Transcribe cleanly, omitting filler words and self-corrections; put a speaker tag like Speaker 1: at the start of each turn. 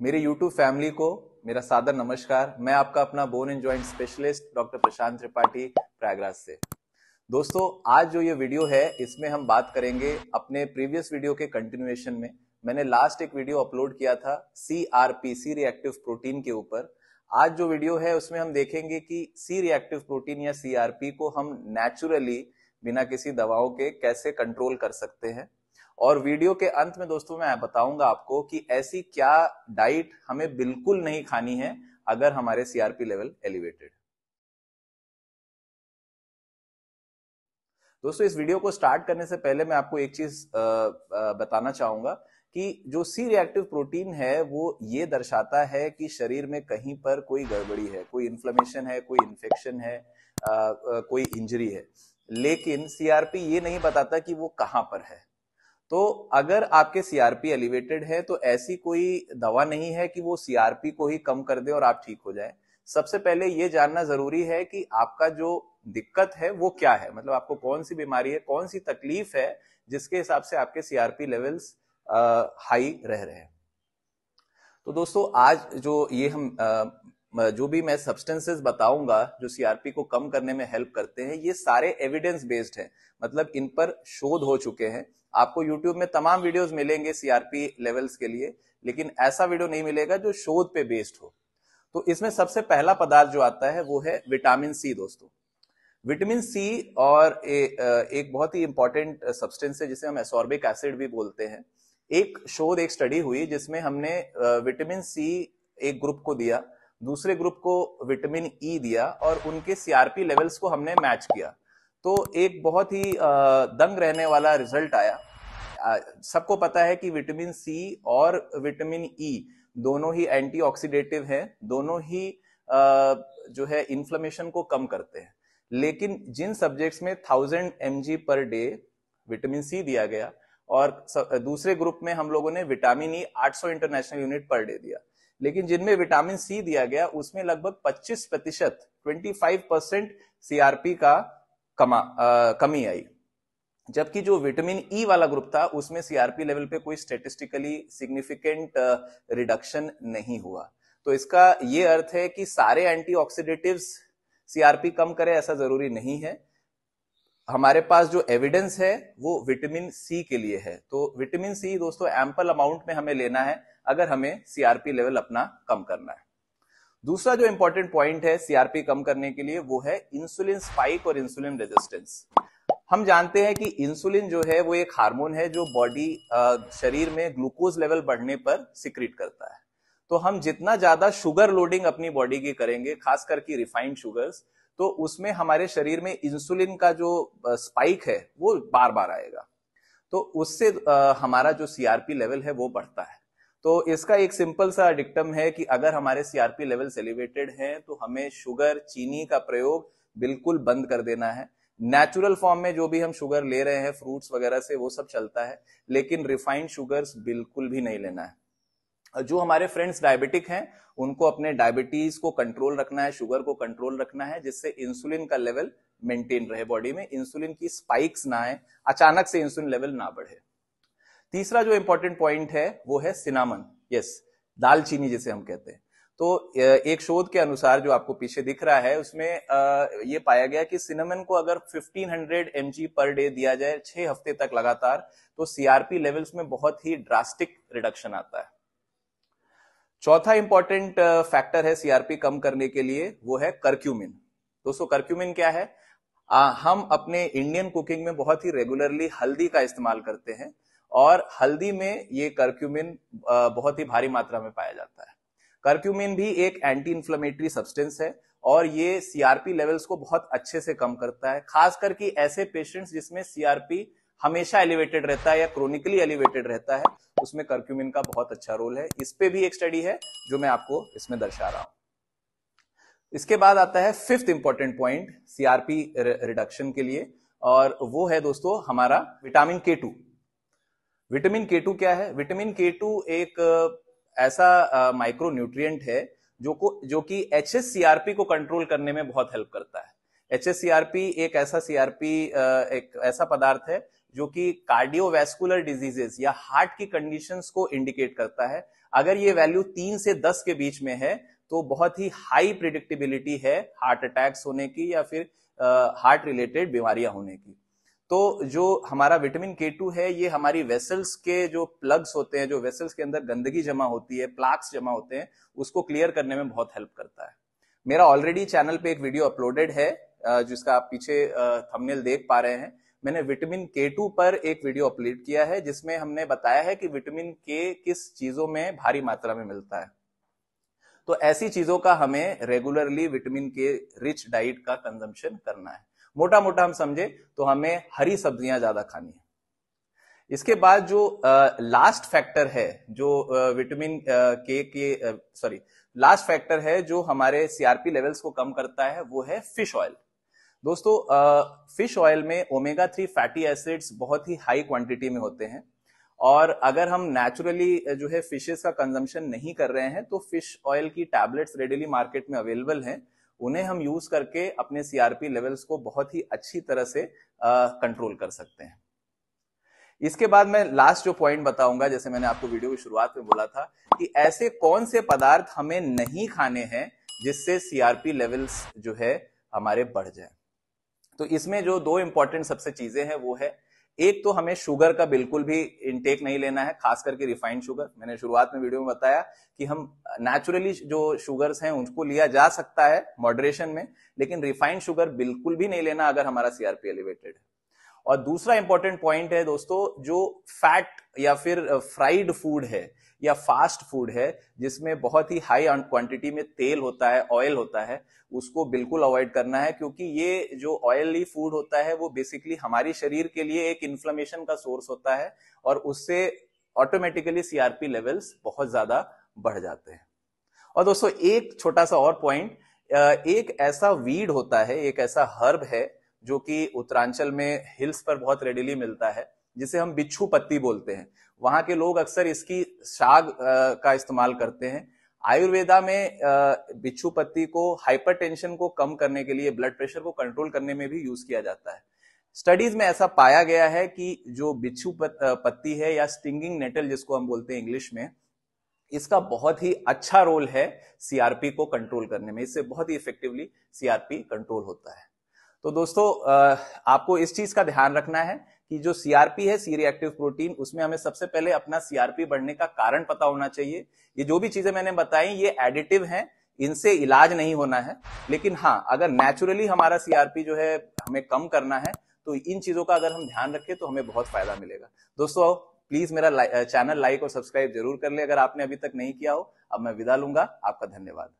Speaker 1: मेरे YouTube family को मेरा सादर नमस्कार। मैं आपका अपना bone and joint specialist doctor Prashant Tripathi Prayagraj से। दोस्तों, आज जो ये वीडियो है इसमें हम बात करेंगे अपने प्रीवियस वीडियो के कंटिन्यूएशन में। मैंने लास्ट एक वीडियो अपलोड किया था CRP सी रिएक्टिव प्रोटीन के ऊपर। आज जो वीडियो है उसमें हम देखेंगे कि सी रिएक्टिव प्रोटीन या CRP को हम नेचुरली बिना किसी दवाओं के कैसे कंट्रोल कर सकते हैं। और वीडियो के अंत में दोस्तों मैं बताऊंगा आपको कि ऐसी क्या डाइट हमें बिल्कुल नहीं खानी है अगर हमारे CRP लेवल एलिवेटेड। दोस्तों, इस वीडियो को स्टार्ट करने से पहले मैं आपको एक चीज बताना चाहूंगा कि जो सी रिएक्टिव प्रोटीन है वो ये दर्शाता है कि शरीर में कहीं पर कोई गड़बड़ी है, कोई इन्फ्लेमेशन है, कोई इन्फेक्शन है, कोई इंजरी है। लेकिन CRP ये नहीं बताता कि वो कहां पर है। तो अगर आपके CRP एलिवेटेड है तो ऐसी कोई दवा नहीं है कि वो CRP को ही कम कर दे और आप ठीक हो जाए। सबसे पहले ये जानना जरूरी है कि आपका जो दिक्कत है वो क्या है, मतलब आपको कौन सी बीमारी है, कौन सी तकलीफ है जिसके हिसाब से आपके CRP लेवल्स हाई रह रहे हैं। तो दोस्तों, आज जो ये हम जो भी मैं सब्सटेंसेस बताऊंगा जो CRP को कम करने में हेल्प करते हैं, ये सारे एविडेंस बेस्ड हैं, मतलब इन पर शोध हो चुके हैं। आपको YouTube में तमाम वीडियोस मिलेंगे CRP लेवल्स के लिए, लेकिन ऐसा वीडियो नहीं मिलेगा जो शोध पे बेस्ड हो। तो इसमें सबसे पहला पदार्थ जो आता है वो है विटामिन सी। दोस्तों, विटामिन सी और एक बहुत ही इंपॉर्टेंट सब्सटेंस है जिसे हम एसॉर्बिक एसिड भी बोलते हैं। एक शोध, एक स्टडी हुई जिसमें हमने विटामिन सी एक ग्रुप को दिया, दूसरे ग्रुप को विटामिन ई दिया और उनके CRP लेवल्स को हमने मैच किया। तो एक बहुत ही दंग रहने वाला रिजल्ट आया। सबको पता है कि विटामिन सी और विटामिन ई दोनों ही एंटीऑक्सीडेटिव हैं, दोनों ही जो है इन्फ्लेमेशन को कम करते हैं। लेकिन जिन सब्जेक्ट्स में 1000 mg per day vitamin C दिया गया और दूसरे ग्रुप में हम लोगों ने vitamin E 800 international unit per day दिया, लेकिन जिनमें विटामिन सी दिया गया उसमें लगभग 25% 25% CRP का कमी आई। जबकि जो विटामिन ई वाला ग्रुप था उसमें CRP लेवल पे कोई स्टेटिस्टिकली सिग्निफिकेंट रिडक्शन नहीं हुआ। तो इसका ये अर्थ है कि सारे एंटीऑक्सीडेटिव्स CRP कम करे ऐसा जरूरी नहीं है। हमारे पास जो एविडेंस है वो विटामिन सी के लिए है। तो विटामिन सी दोस्तों एम्पल अमाउंट में हमें लेना है अगर हमें CRP लेवल अपना कम करना है। दूसरा जो इंपॉर्टेंट पॉइंट है CRP कम करने के लिए वो है इंसुलिन स्पाइक और इंसुलिन रेजिस्टेंस। हम जानते हैं कि इंसुलिन जो है वो एक हार्मोन है जो बॉडी शरीर में ग्लूकोज लेवल बढ़ने पर सिक्रीट करता है। तो हम जितना ज्यादा शुगर लोडिंग अपनी बॉडी की करेंगे, खास करके रिफाइंड शुगर्स, तो उसमें हमारे शरीर में इंसुलिन का जो स्पाइक है वो बार बार आएगा। तो उससे हमारा जो CRP लेवल है वो बढ़ता है। तो इसका एक सिंपल सा डिक्टम है कि अगर हमारे CRP लेवल्स एलिवेटेड हैं तो हमें शुगर, चीनी का प्रयोग बिल्कुल बंद कर देना है। नेचुरल फॉर्म में जो भी हम शुगर ले रहे हैं फ्रूट्स वगैरह से वो सब चलता है, लेकिन रिफाइंड शुगर्स बिल्कुल भी नहीं लेना है। जो हमारे फ्रेंड्स डायबिटिक हैं उनको अपने डायबिटीज को कंट्रोल रखना है, शुगर को कंट्रोल रखना है, जिससे इंसुलिन का लेवल मेंटेन रहे, बॉडी में इंसुलिन की स्पाइक्स ना आए, अचानक से इंसुलिन लेवल ना बढ़े। तीसरा जो इंपॉर्टेंट पॉइंट है वो है सिनामन, यस, दालचीनी जिसे हम कहते हैं। तो एक शोध के अनुसार जो आपको पीछे दिख रहा है उसमें ये पाया गया कि सिनेमन को अगर 1500 mg पर डे दिया जाए 6 हफ्ते तक लगातार तो CRP लेवल्स में बहुत ही ड्रास्टिक रिडक्शन आता है। चौथा इंपॉर्टेंट फैक्टर है CRP कम करने के लिए वो है करक्यूमिन। दोस्तों, करक्यूमिन क्या है? हम अपने इंडियन कुकिंग में बहुत ही रेगुलरली हल्दी का इस्तेमाल करते हैं और हल्दी में ये करक्यूमिन बहुत ही भारी मात्रा में पाया जाता है। करक्यूमिन भी एक एंटी इंफ्लेमेटरी सब्सटेंस है और ये CRP लेवल्स को बहुत अच्छे से कम करता है, खास करके ऐसे पेशेंट्स जिसमें CRP हमेशा एलिवेटेड रहता है या क्रोनिकली एलिवेटेड रहता है, उसमें करक्यूमिन का बहुत अच्छा रोल है। इस पे भी एक स्टडी है जो मैं आपको इसमें दर्शा रहा हूं। इसके बाद आता है fifth important point CRP reduction के लिए, और वो है दोस्तों हमारा विटामिन K2। विटामिन K2 क्या है? विटामिन K2 एक ऐसा माइक्रो न्यूट्रिएंट है जो कि HSCRP को कंट्रोल करने में बहुत हेल्प करता है। HSCRP एक ऐसा एक ऐसा पदार्थ है जो कि कार्डियोवैस्कुलर डिजीजेस या हार्ट की कंडीशंस को इंडिकेट करता है। अगर ये वैल्यू 3 से 10 के बीच में है तो बहुत ही हाई प्रिडिक्टेबिलिटी है हार्ट अटैक्स होने की या फिर हार्ट रिलेटेड बीमारियां होने की। तो जो हमारा विटामिन K2 है ये हमारी वेसल्स के जो प्लग्स होते हैं, जो वेसल्स के अंदर गंदगी जमा होती है, प्लाक्स जमा होते हैं, उसको क्लियर करने में बहुत हेल्प करता है। मेरा ऑलरेडी चैनल पे एक वीडियो अपलोडेड है जिसका आप पीछे थंबनेल देख पा रहे हैं। मैंने विटामिन K2 पर एक वीडियो अपलोड किया है जिसमें हमने बताया है कि विटामिन K किस चीजों में भारी मात्रा में मिलता है। तो ऐसी चीजों का हमें regularly vitamin K rich diet का कंजम्पशन करना है। मोटा मोटा हम समझे तो हमें हरी सब्जियां ज्यादा खानी है। इसके बाद जो लास्ट फैक्टर है जो विटामिन K के लास्ट फैक्टर है जो हमारे सीआरपी लेवल्स को कम करता है वो है फिश ऑयल। दोस्तों फिश ऑयल में ओमेगा 3 फैटी एसिड्स बहुत ही हाई क्वांटिटी में होते हैं और अगर हम नेचुरली जो है फिशेस का कंजम्पशन नहीं कर रहे हैं तो फिश ऑयल की टैबलेट्स रेडिली मार्केट में अवेलेबल हैं, उन्हें हम यूज करके अपने सीआरपी लेवल्स को बहुत ही अच्छी तरह से कंट्रोल कर सकते हैं। इसके बाद मैं लास्ट जो पॉइंट बताऊंगा, जैसे मैंने आपको वीडियो की शुरुआत में बोला था कि ऐसे कौन से पदार्थ हमें नहीं खाने हैं जिससे सीआरपी लेवल्स जो है हमारे बढ़ जाए। तो इसमें जो दो इंपॉर्टेंट सबसे चीजें हैं वो है, एक तो हमें शुगर का बिल्कुल भी इनटेक नहीं लेना है, खास करके रिफाइंड शुगर। मैंने शुरुआत में वीडियो में बताया कि हम नेचुरली जो शुगर्स हैं उनको लिया जा सकता है मॉडरेशन में, लेकिन रिफाइंड शुगर बिल्कुल भी नहीं लेना अगर हमारा सीआरपी एलिवेटेड है। और दूसरा इंपॉर्टेंट पॉइंट है दोस्तों, जो फैट या फिर फ्राइड फूड है या फास्ट फूड है जिसमें बहुत ही हाई क्वांटिटी में तेल होता है, ऑयल होता है, उसको बिल्कुल अवॉइड करना है, क्योंकि ये जो ऑयली फूड होता है वो बेसिकली हमारी शरीर के लिए एक इन्फ्लेमेशन का सोर्स होता है और उससे ऑटोमेटिकली सीआरपी लेवल्स बहुत ज्यादा बढ़ जाते हैं। और दोस्तों एक छोटा सा और पॉइंट, एक ऐसा वीड होता है, एक ऐसा हर्ब है जो कि उत्तरांचल में हिल्स पर बहुत रेडिली मिलता है, जिसे हम बिच्छू पत्ती बोलते हैं। वहां के लोग अक्सर इसकी शाग का इस्तेमाल करते हैं। आयुर्वेदा में बिच्छू पत्ती को हाइपरटेंशन को कम करने के लिए, ब्लड प्रेशर को कंट्रोल करने में भी यूज किया जाता है। स्टडीज में ऐसा पाया गया है कि जो बिच्छू पत्ती है या स्टिंगिंग नेटल जिसको हम बोलते हैं इंग्लिश में, इसका बहुत ही अच्छा रोल है सीआरपी को कंट्रोल करने में। इससे बहुत ही इफेक्टिवली सीआरपी कंट्रोल होता है। तो दोस्तों आपको इस चीज का ध्यान रखना है कि जो सीआरपी है, सी रिएक्टिव प्रोटीन, उसमें हमें सबसे पहले अपना सीआरपी बढ़ने का कारण पता होना चाहिए। ये जो भी चीजें मैंने बताई ये एडिटिव हैं, इनसे इलाज नहीं होना है, लेकिन हाँ अगर नेचुरली हमारा सीआरपी जो है हमें कम करना है तो इन चीजों का अगर हम ध्यान रखें तो हमें बहुत फायदा मिलेगा। दोस्तों प्लीज मेरा चैनल लाइक और सब्सक्राइब जरूर कर ले अगर आपने अभी तक नहीं किया हो। अब मैं विदा लूंगा, आपका धन्यवाद।